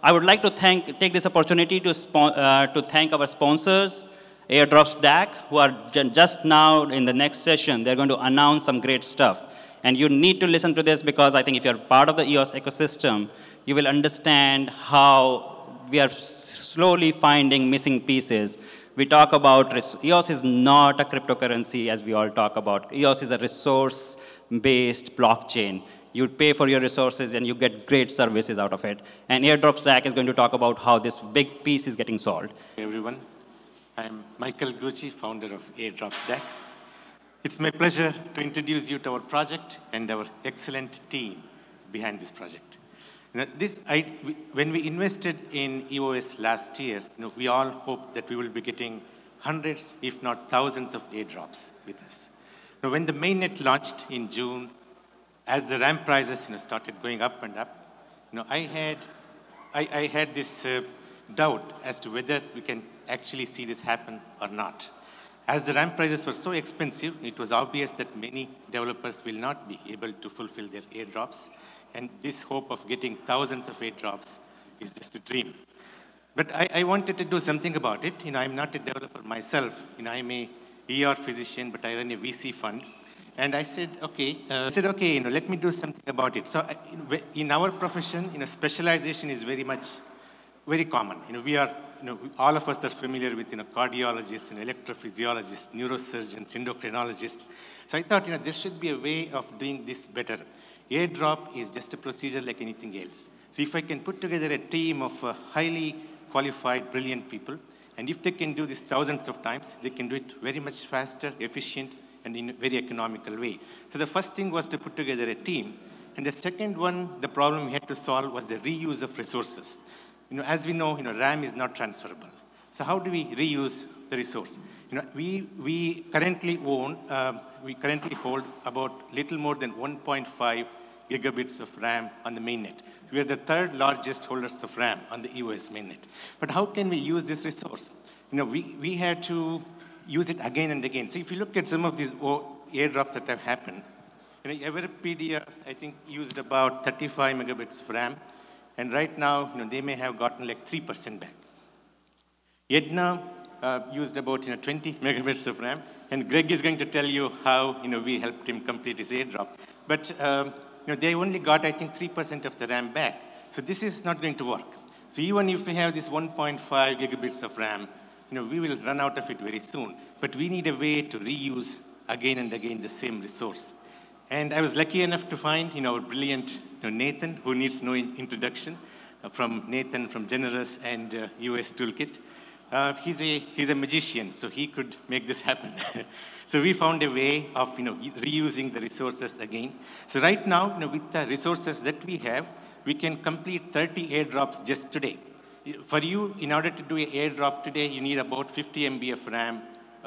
I would like to take this opportunity to thank our sponsors, AirdropsDAC, who are just now in the next session, they're going to announce some great stuff. And you need to listen to this because I think if you're part of the EOS ecosystem, you will understand how we are slowly finding missing pieces. We talk about, EOS is not a cryptocurrency as we all talk about. EOS is a resource-based blockchain. You pay for your resources and you get great services out of it. And AirdropsDAC is going to talk about how this big piece is getting solved. Hey everyone, I'm Michael Gucci, founder of AirdropsDAC. It's my pleasure to introduce you to our project and our excellent team behind this project. When we invested in EOS last year, we all hoped that we will be getting hundreds, if not thousands of airdrops with us. Now, when the mainnet launched in June, as the RAM prices started going up and up, I had this doubt as to whether we can actually see this happen or not. As the RAM prices were so expensive, it was obvious that many developers will not be able to fulfill their airdrops, and this hope of getting thousands of airdrops is just a dream. But I wanted to do something about it. I'm not a developer myself. I'm a ER physician, but I run a VC fund. And I said, okay, let me do something about it. So in our profession, specialization is very common. All of us are familiar with cardiologists, electrophysiologists, neurosurgeons, endocrinologists. So I thought there should be a way of doing this better. Airdrop is just a procedure like anything else. So if I can put together a team of highly qualified, brilliant people, and if they can do this thousands of times, they can do it very much faster, efficient, and in a very economical way. So the first thing was to put together a team. And the second one, the problem we had to solve was the reuse of resources. As we know, RAM is not transferable. So how do we reuse the resource? We currently hold about little more than 1.5 gigabits of RAM on the mainnet. We are the third largest holders of RAM on the EOS mainnet. But how can we use this resource? We had to use it again and again. So if you look at some of these airdrops that have happened, Everipedia, I think, used about 35 megabits of RAM. And right now, they may have gotten like 3% back. Edna used about 20 megabits of RAM. And Greg is going to tell you how we helped him complete his airdrop. But they only got, I think, 3% of the RAM back. So this is not going to work. So even if we have this 1.5 gigabits of RAM, we will run out of it very soon. But we need a way to reuse again and again the same resource. And I was lucky enough to find our brilliant Nathan, who needs no introduction, from Nathan from Generous and US Toolkit. He's a magician, so he could make this happen. So we found a way of reusing the resources again. So right now, with the resources that we have, we can complete 30 airdrops just today. For you, in order to do an airdrop today, you need about 50 MB of RAM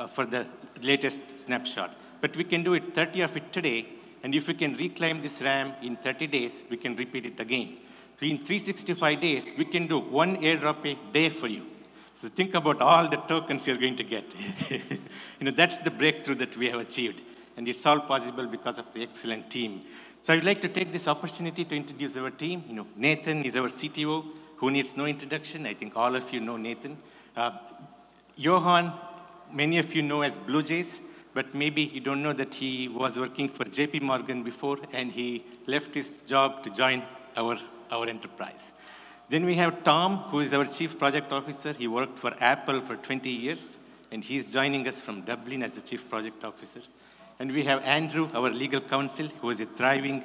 for the latest snapshot. But we can do 30 of it today, and if we can reclaim this RAM in 30 days, we can repeat it again. So in 365 days, we can do one airdrop a day for you. So think about all the tokens you're going to get. That's the breakthrough that we have achieved. And it's all possible because of the excellent team. So I'd like to take this opportunity to introduce our team. Nathan is our CTO, who needs no introduction. I think all of you know Nathan. Johan, many of you know as Blue Jays, but maybe you don't know that he was working for JP Morgan before, and he left his job to join our enterprise. Then we have Tom, who is our Chief Project Officer. He worked for Apple for 20 years, and he's joining us from Dublin as the Chief Project Officer. And we have Andrew, our legal counsel, who is a thriving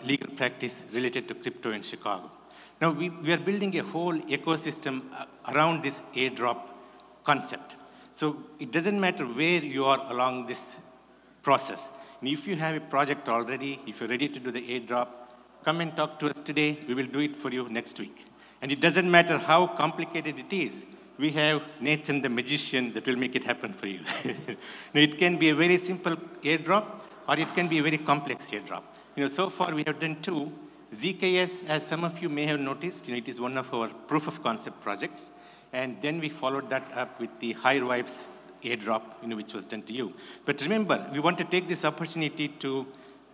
legal practice related to crypto in Chicago. Now, we are building a whole ecosystem around this airdrop concept. So it doesn't matter where you are along this process. And if you have a project already, if you're ready to do the airdrop, come and talk to us today. We will do it for you next week. And it doesn't matter how complicated it is. We have Nathan, the magician, that will make it happen for you. Now, it can be a very simple airdrop, or it can be a very complex airdrop. So far we have done two. ZKS, as some of you may have noticed, it is one of our proof of concept projects. And then we followed that up with the High Vibes airdrop, which was done to you. But remember, we want to take this opportunity to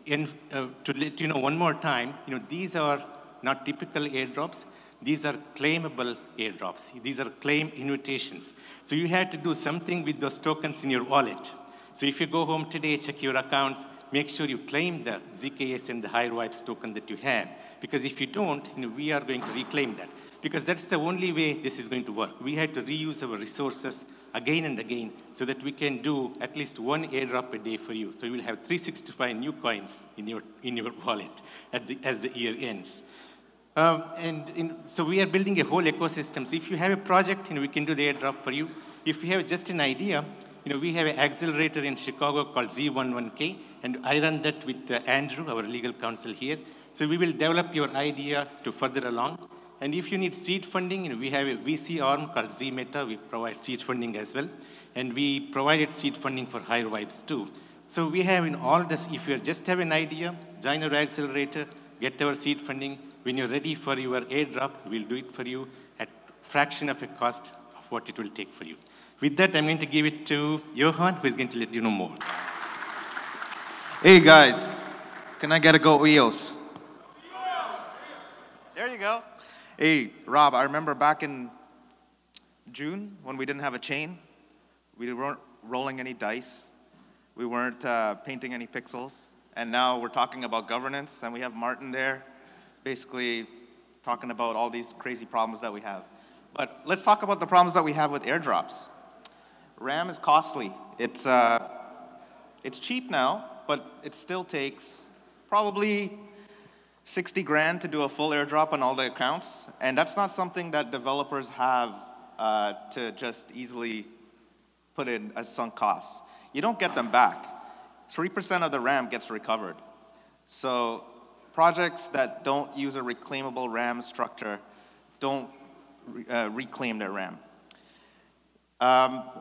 let you know one more time, these are not typical airdrops. these are claimable airdrops. These are claim invitations. So you have to do something with those tokens in your wallet. So if you go home today, check your accounts, make sure you claim the ZKS and the AirdropsDAC token that you have. Because if you don't, we are going to reclaim that. Because that's the only way this is going to work. We have to reuse our resources again and again so that we can do at least one airdrop a day for you. So you will have 365 new coins in your wallet as the year ends. So we are building a whole ecosystem. So if you have a project, we can do the airdrop for you. If you have just an idea, we have an accelerator in Chicago called Z11K, and I run that with Andrew, our legal counsel here. So we will develop your idea to further along. And if you need seed funding, we have a VC arm called Z-Meta. We provide seed funding as well. And we provided seed funding for Higher Vibes too. So we have in all this, if you just have an idea, join our accelerator, get our seed funding. When you're ready for your airdrop, we'll do it for you at fraction of a cost of what it will take for you. With that, I'm going to give it to Johan, who is going to let you know more. Hey guys, can I get a go EOS? There you go. Hey, Rob, I remember back in June when we didn't have a chain, we weren't rolling any dice, we weren't painting any pixels, and now we're talking about governance, and we have Martin there, basically talking about all these crazy problems that we have. But let's talk about the problems that we have with airdrops. RAM is costly. It's cheap now, but it still takes probably 60 grand to do a full airdrop on all the accounts, and that's not something that developers have to just easily put in as sunk costs. You don't get them back. 3% of the RAM gets recovered. So projects that don't use a reclaimable RAM structure don't reclaim their RAM.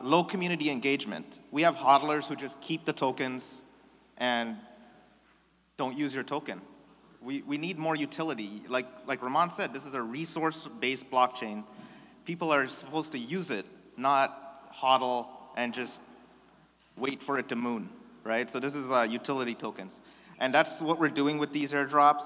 Low community engagement. We have hodlers who just keep the tokens and don't use your token. We need more utility. Like Raman said, this is a resource-based blockchain. People are supposed to use it, not hodl and just wait for it to moon, right? So this is utility tokens. And that's what we're doing with these airdrops.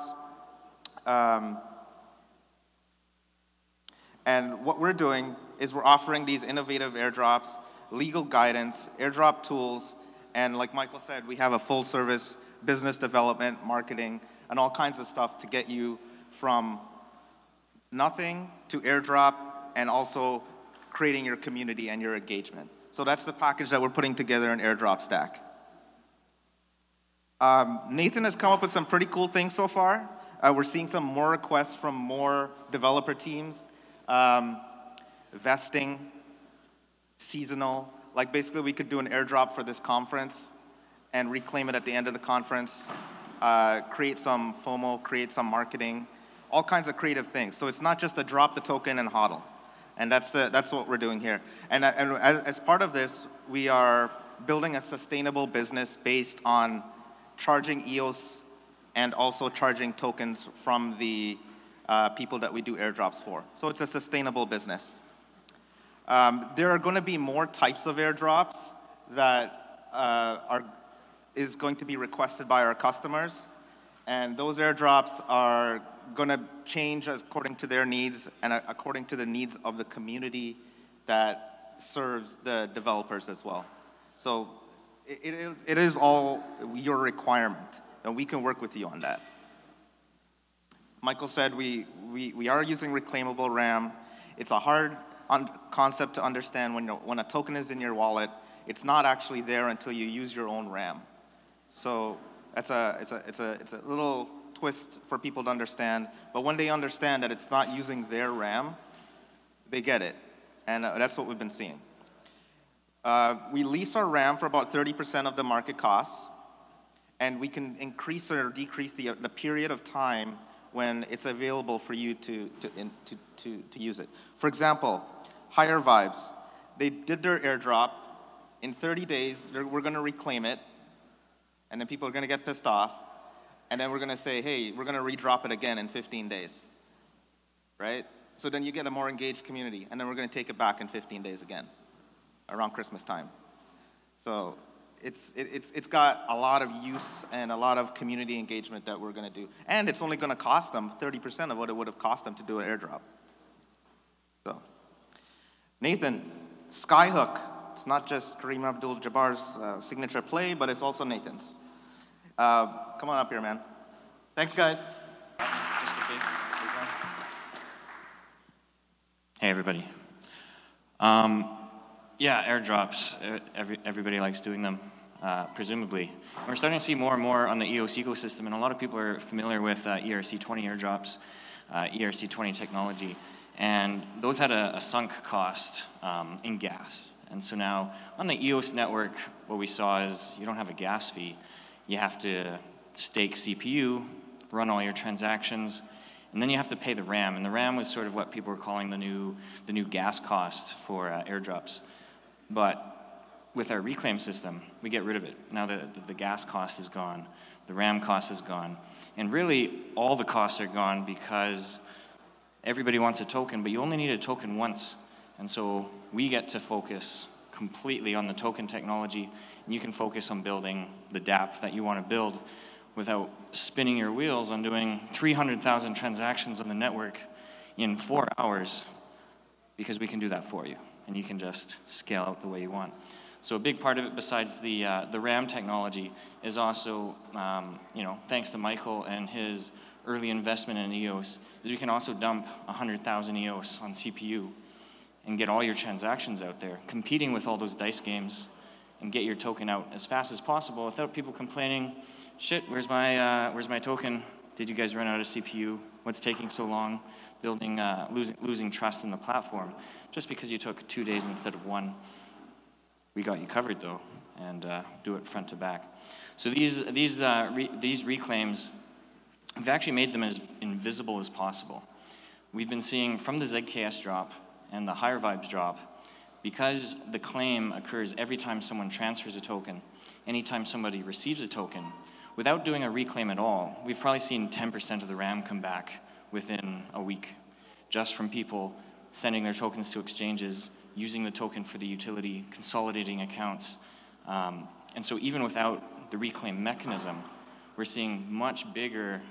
And what we're doing is we're offering these innovative airdrops, legal guidance, airdrop tools, and like Michael said, we have a full service business development, marketing, and all kinds of stuff to get you from nothing to airdrop and also creating your community and your engagement. So that's the package that we're putting together in AirdropsDAC. Nathan has come up with some pretty cool things so far. We're seeing some more requests from more developer teams. Vesting, seasonal, like basically we could do an airdrop for this conference and reclaim it at the end of the conference, create some FOMO, create some marketing, all kinds of creative things. So it's not just a drop the token and hodl. And that's what we're doing here. And as part of this, we are building a sustainable business based on charging EOS and also charging tokens from the people that we do airdrops for. So it's a sustainable business. There are going to be more types of airdrops that is going to be requested by our customers. And those airdrops are going to change according to their needs and according to the needs of the community that serves the developers as well. So it is all your requirement, and we can work with you on that. Michael said we are using reclaimable RAM. It's a hard concept to understand when a token is in your wallet. It's not actually there until you use your own RAM. So it's a little twist for people to understand. But when they understand that it's not using their RAM, they get it. And that's what we've been seeing. We lease our RAM for about 30% of the market costs. And we can increase or decrease the period of time when it's available for you to use it. For example, Higher Vibes, they did their airdrop. In 30 days, we're going to reclaim it, and then people are going to get pissed off, and then we're going to say, hey, we're going to redrop it again in 15 days, right? So then you get a more engaged community, and then we're going to take it back in 15 days again, around Christmas time. So it's got a lot of use and a lot of community engagement that we're going to do. And it's only going to cost them 30% of what it would have cost them to do an airdrop. So, Nathan, Skyhook. It's not just Kareem Abdul-Jabbar's signature play, but it's also Nathan's. Come on up here, man. Thanks, guys. Hey, everybody. Yeah, airdrops, everybody likes doing them, presumably. We're starting to see more and more on the EOS ecosystem, and a lot of people are familiar with ERC20 airdrops, ERC20 technology, and those had a sunk cost in gas. And so now, on the EOS network, what we saw is you don't have a gas fee. You have to stake CPU, run all your transactions, and then you have to pay the RAM. And the RAM was sort of what people were calling the new gas cost for airdrops. But with our reclaim system, we get rid of it. Now the gas cost is gone, the RAM cost is gone, and really all the costs are gone because everybody wants a token, but you only need a token once. And so we get to focus completely on the token technology, and you can focus on building the dApp that you want to build without spinning your wheels on doing 300,000 transactions on the network in 4 hours, because we can do that for you, and you can just scale out the way you want. So a big part of it, besides the RAM technology, is also, thanks to Michael and his early investment in EOS, is we can also dump 100,000 EOS on CPU and get all your transactions out there, competing with all those dice games, and get your token out as fast as possible without people complaining, shit, where's my token? Did you guys run out of CPU? What's taking so long? Building, losing trust in the platform. Just because you took 2 days instead of 1. We got you covered though, and do it front to back. So these reclaims, we've actually made them as invisible as possible. We've been seeing from the ZKS drop and the Higher Vibes drop, because the claim occurs every time someone transfers a token, anytime somebody receives a token, without doing a reclaim at all, we've probably seen 10% of the RAM come back within a week, just from people sending their tokens to exchanges, using the token for the utility, consolidating accounts. And so even without the reclaim mechanism, we're seeing much bigger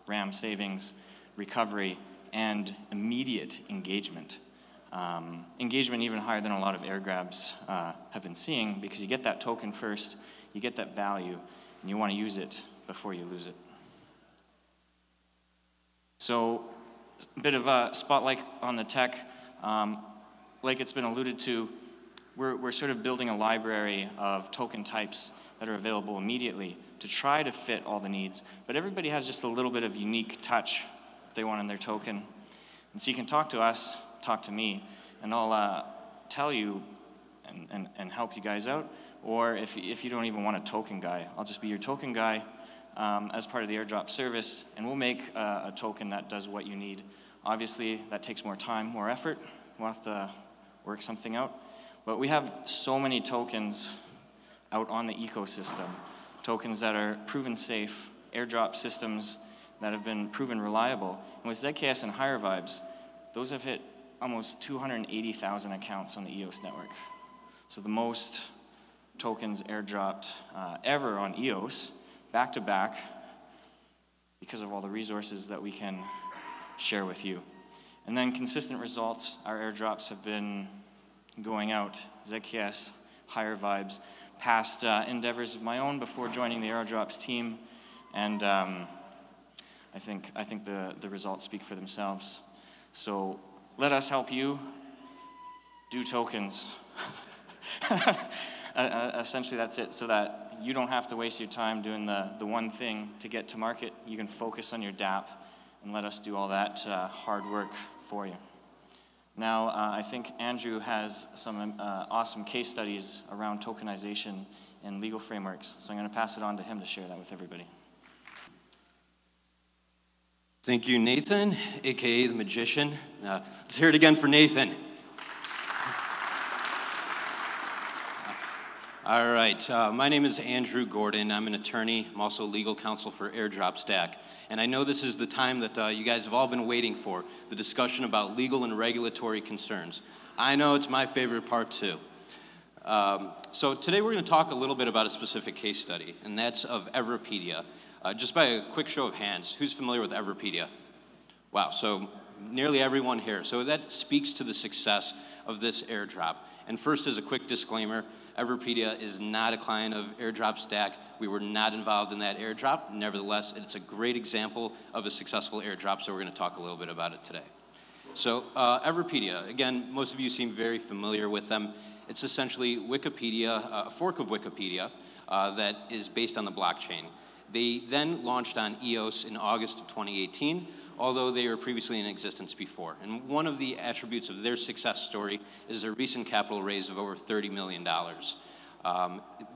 RAM savings, recovery, and immediate engagement. Engagement even higher than a lot of air grabs have been seeing, because you get that token first, you get that value, and you want to use it before you lose it. So a bit of a spotlight on the tech. Like it's been alluded to, we're sort of building a library of token types that are available immediately to try to fit all the needs. But everybody has just a little bit of unique touch they want in their token. And so you can talk to us, talk to me, and I'll tell you and help you guys out. Or if you don't even want a token guy, I'll just be your token guy as part of the airdrop service, and we'll make a token that does what you need. Obviously, that takes more time, more effort. We'll have to work something out. But we have so many tokens out on the ecosystem, tokens that are proven safe, airdrop systems that have been proven reliable. And with ZKS and Higher Vibes, those have hit almost 280,000 accounts on the EOS network. So the most tokens airdropped ever on EOS, back to back, because of all the resources that we can share with you. And then consistent results, our airdrops have been going out. ZKS, Higher Vibes, past endeavors of my own before joining the airdrops team, and I think the results speak for themselves. So let us help you do tokens. Essentially that's it, so that you don't have to waste your time doing the one thing to get to market. You can focus on your dApp and let us do all that hard work for you. Now, I think Andrew has some awesome case studies around tokenization and legal frameworks, so I'm going to pass it on to him to share that with everybody. Thank you, Nathan, aka the magician. Let's hear it again for Nathan. All right, my name is Andrew Gordon. I'm an attorney. I'm also legal counsel for AirdropsDAC. And I know this is the time that you guys have all been waiting for, the discussion about legal and regulatory concerns. I know it's my favorite part too. So today we're going to talk a little bit about a specific case study, and that's of Everipedia. Just by a quick show of hands, who's familiar with Everipedia? Wow, so nearly everyone here. So that speaks to the success of this airdrop. And first, as a quick disclaimer, Everipedia is not a client of AirdropsDAC. We were not involved in that airdrop. Nevertheless, it's a great example of a successful airdrop, so we're going to talk a little bit about it today. So Everipedia, again, most of you seem very familiar with them. It's essentially Wikipedia, a fork of Wikipedia that is based on the blockchain. They then launched on EOS in August of 2018, although they were previously in existence before. And one of the attributes of their success story is their recent capital raise of over $30 million.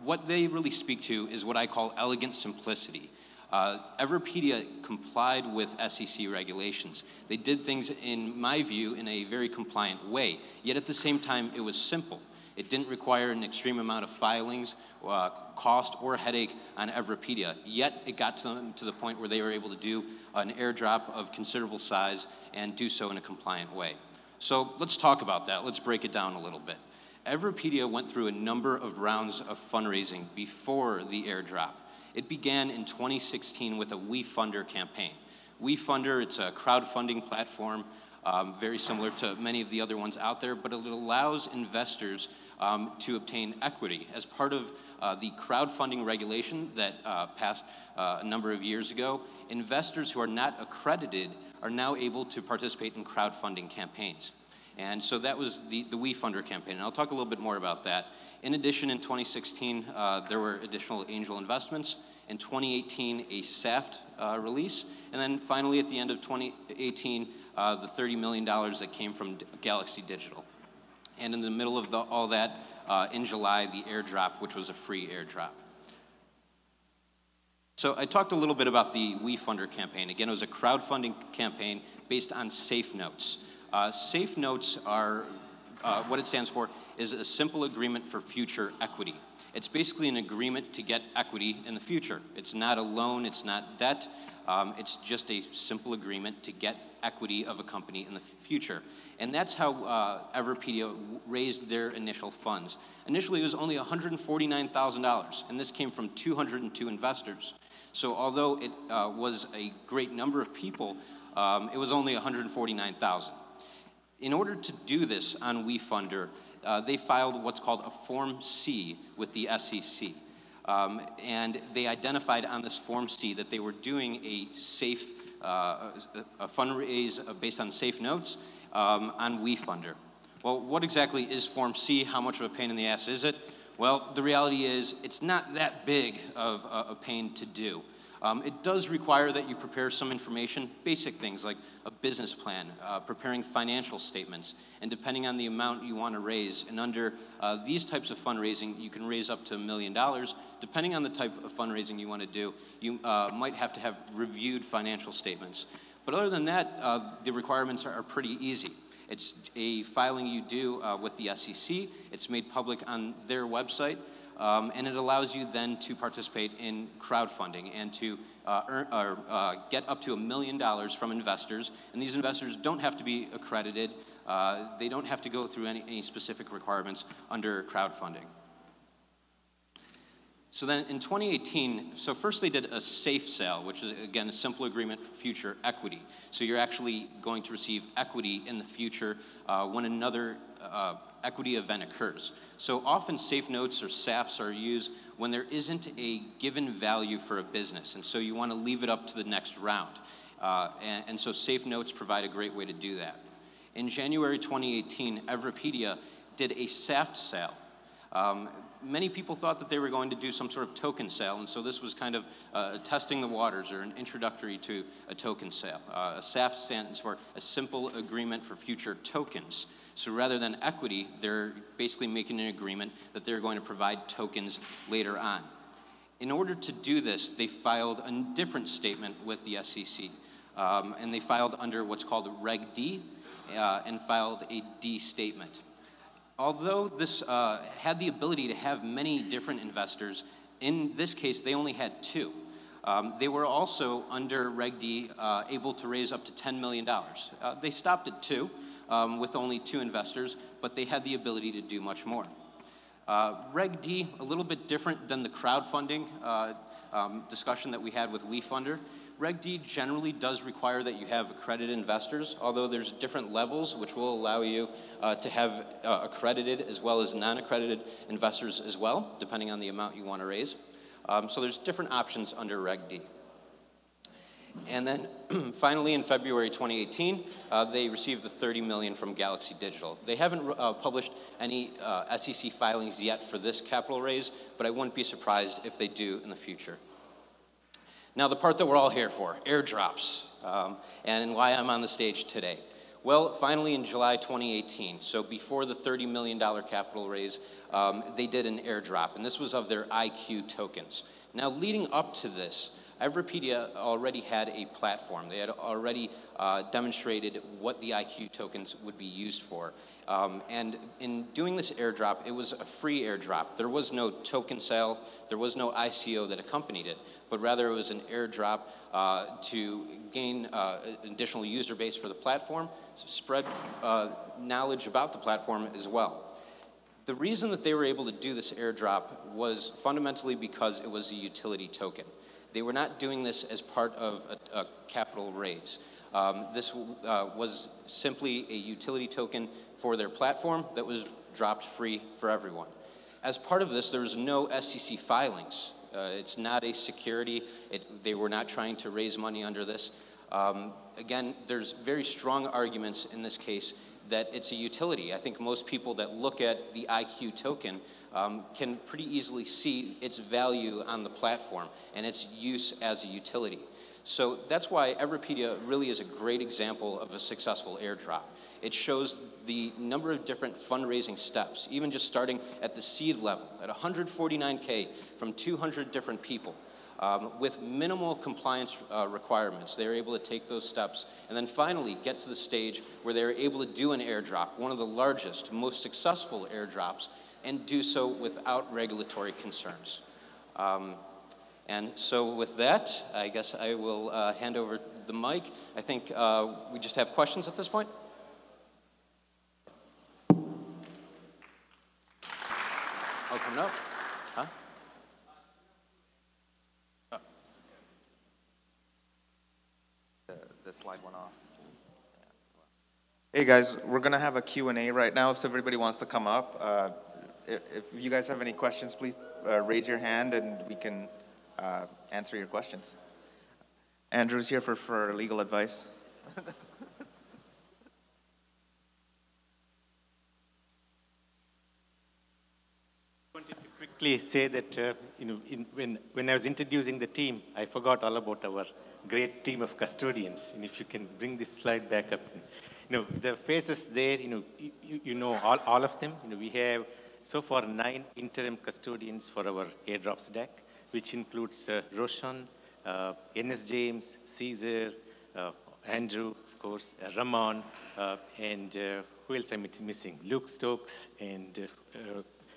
What they really speak to is what I call elegant simplicity. Everipedia complied with SEC regulations. They did things, in my view, in a very compliant way, yet at the same time, it was simple. It didn't require an extreme amount of filings, cost, or headache on Everipedia, yet it got to the point where they were able to do an airdrop of considerable size and do so in a compliant way. So let's talk about that. Let's break it down a little bit. Everipedia went through a number of rounds of fundraising before the airdrop. It began in 2016 with a WeFunder campaign. WeFunder, it's a crowdfunding platform, very similar to many of the other ones out there, but it allows investors to obtain equity. As part of the crowdfunding regulation that passed a number of years ago, investors who are not accredited are now able to participate in crowdfunding campaigns. And so that was the WeFunder campaign, and I'll talk a little bit more about that. In addition, in 2016, there were additional angel investments. In 2018, a SAFT release. And then finally, at the end of 2018, the $30 million that came from Galaxy Digital. And in the middle of all that, in July, the airdrop, which was a free airdrop. So I talked a little bit about the WeFunder campaign. Again, it was a crowdfunding campaign based on Safe Notes. Safe Notes are, what it stands for, is a simple agreement for future equity. It's basically an agreement to get equity in the future. It's not a loan, it's not debt, it's just a simple agreement to get equity of a company in the future. And that's how Everipedia raised their initial funds. Initially, it was only $149,000, and this came from 202 investors. So although it was a great number of people, it was only $149,000. In order to do this on WeFunder, they filed what's called a Form C with the SEC. And they identified on this Form C that they were doing a safe, a fundraise based on Safe Notes on WeFunder. Well, what exactly is Form C? How much of a pain in the ass is it? Well, the reality is it's not that big of a pain to do. It does require that you prepare some information, basic things like a business plan, preparing financial statements, and depending on the amount you want to raise. And under these types of fundraising, you can raise up to $1 million. Depending on the type of fundraising you want to do, you might have to have reviewed financial statements. But other than that, the requirements are pretty easy. It's a filing you do with the SEC. It's made public on their website. And it allows you then to participate in crowdfunding and to get up to $1 million from investors. And these investors don't have to be accredited. They don't have to go through any specific requirements under crowdfunding. So then in 2018, so first they did a safe sale, which is, again, a simple agreement for future equity. So you're actually going to receive equity in the future when another equity event occurs. So often Safe Notes or SAFs are used when there isn't a given value for a business, and so you want to leave it up to the next round. And so Safe Notes provide a great way to do that. In January 2018, Everipedia did a SAFT sale. Many people thought that they were going to do some sort of token sale, and so this was kind of testing the waters, or an introductory to a token sale. A SAFT stands for a simple agreement for future tokens. So rather than equity, they're basically making an agreement that they're going to provide tokens later on. In order to do this, they filed a different statement with the SEC, and they filed under what's called Reg D, and filed a D statement. Although this had the ability to have many different investors, in this case, they only had two. They were also, under Reg D, able to raise up to $10 million. They stopped at two, with only two investors, but they had the ability to do much more. Reg D, a little bit different than the crowdfunding discussion that we had with WeFunder. Reg D generally does require that you have accredited investors, although there's different levels which will allow you to have accredited as well as non-accredited investors as well, depending on the amount you want to raise. So there's different options under Reg D. And then finally in February 2018, they received the $30 million from Galaxy Digital. They haven't published any SEC filings yet for this capital raise, but I wouldn't be surprised if they do in the future. Now the part that we're all here for, airdrops, and why I'm on the stage today. Well, finally in July 2018, so before the $30 million capital raise, they did an airdrop, and this was of their IQ tokens. Now leading up to this, Everipedia already had a platform. They had already demonstrated what the IQ tokens would be used for. And in doing this airdrop, it was a free airdrop. There was no token sale. There was no ICO that accompanied it, but rather it was an airdrop to gain additional user base for the platform, spread knowledge about the platform as well. The reason that they were able to do this airdrop was fundamentally because it was a utility token. They were not doing this as part of a capital raise. This was simply a utility token for their platform that was dropped free for everyone. As part of this, there was no SEC filings. It's not a security. They were not trying to raise money under this. Again, there's very strong arguments in this case that it's a utility. I think most people that look at the IQ token can pretty easily see its value on the platform and its use as a utility. So that's why Everipedia really is a great example of a successful airdrop. It shows the number of different fundraising steps, even just starting at the seed level at 149K from 200 different people. With minimal compliance requirements, they were able to take those steps and then finally get to the stage where they were able to do an airdrop, one of the largest, most successful airdrops, and do so without regulatory concerns. And so with that, I guess I will hand over the mic. I think we just have questions at this point. Oh, coming up? Huh? The slide went off. Hey guys, we're gonna have a Q&A right now, so everybody wants to come up. If you guys have any questions, please raise your hand and we can answer your questions. Andrew's here for legal advice. Quickly say that when I was introducing the team, I forgot all about our great team of custodians. And if you can bring this slide back up, the faces there, you know all of them. We have so far 9 interim custodians for our AirdropsDAC, which includes Roshan, N.S. James, Caesar, Andrew, of course, Ramon, and who else am I missing? Luke Stokes and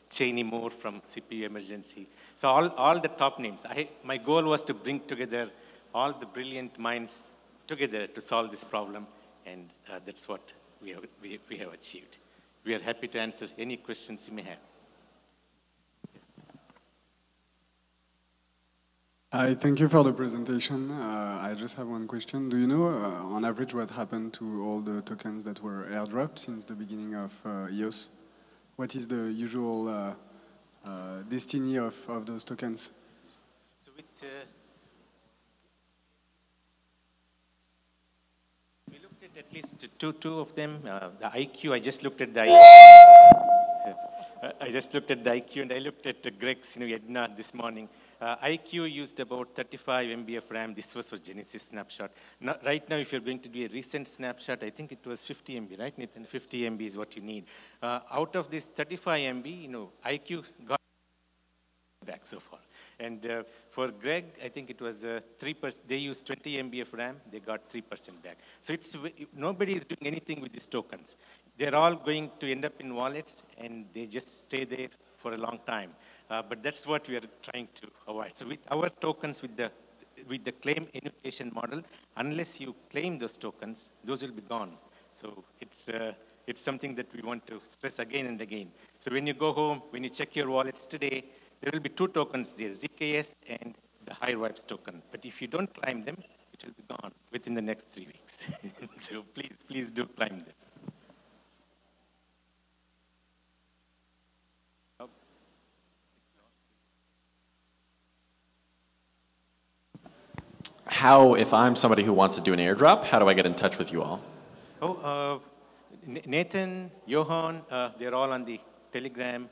Cheney Moore from CPU Emergency. So all the top names. My goal was to bring together all the brilliant minds together to solve this problem, and that's what we have achieved. We are happy to answer any questions you may have. Hi, thank you for the presentation. I just have one question. Do you know, on average, what happened to all the tokens that were airdropped since the beginning of EOS? What is the usual destiny of those tokens? So with, we looked at least two of them. The IQ, I just looked at the IQ. I just looked at the IQ, and I looked at Greg's, Edna this morning. IQ used about 35 MB of RAM. This was for Genesis snapshot. Right now, if you're going to do a recent snapshot, I think it was 50 MB, right, Nathan? 50 MB is what you need. Out of this 35 MB, IQ got back so far. And for Greg, I think it was 3%. They used 20 MB of RAM. They got 3% back. So nobody is doing anything with these tokens. They're all going to end up in wallets, and they just stay there for a long time. But that's what we are trying to avoid. So with our tokens, with the claim annotation model, unless you claim those tokens, those will be gone. So it's something that we want to stress again and again. So when you go home, when you check your wallets today, there will be 2 tokens there, ZKS and the HireVibes token. But if you don't claim them, it will be gone within the next 3 weeks. So please do climb them. How, if I'm somebody who wants to do an airdrop, how do I get in touch with you all? Nathan, Johan, they're all on the Telegram.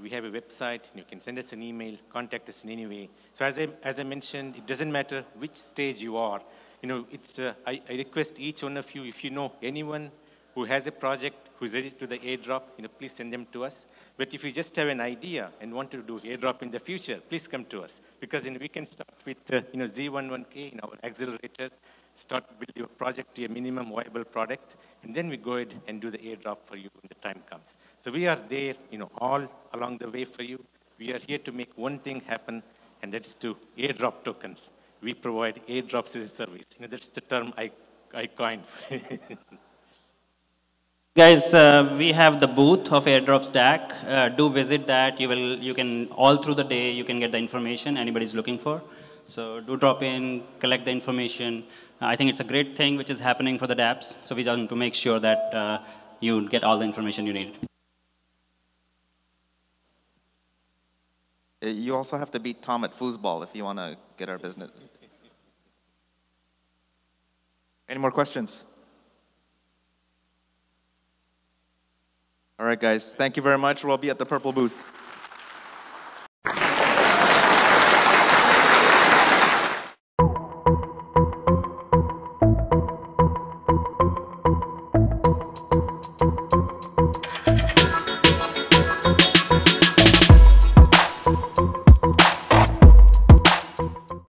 We have a website. You can send us an email, contact us in any way. So as I mentioned, it doesn't matter which stage you are. I request each one of you, if you know anyone who has a project, who's ready to do the airdrop, please send them to us. But if you just have an idea and want to do airdrop in the future, please come to us. Because we can start with Z11K in our accelerator, start build your project to a minimum viable product, and then we go ahead and do the airdrop for you when the time comes. So we are there, all along the way for you. We are here to make one thing happen, and that's to airdrop tokens. We provide airdrops as a service. That's the term I coined. Guys, we have the booth of AirdropsDAC. Do visit that. You can, all through the day, you can get the information anybody's looking for. So do drop in, collect the information. I think it's a great thing which is happening for the dApps. So we want to make sure that you get all the information you need. You also have to beat Tom at foosball if you want to get our business. Any more questions? All right, guys. Thank you very much. We'll be at the purple booth.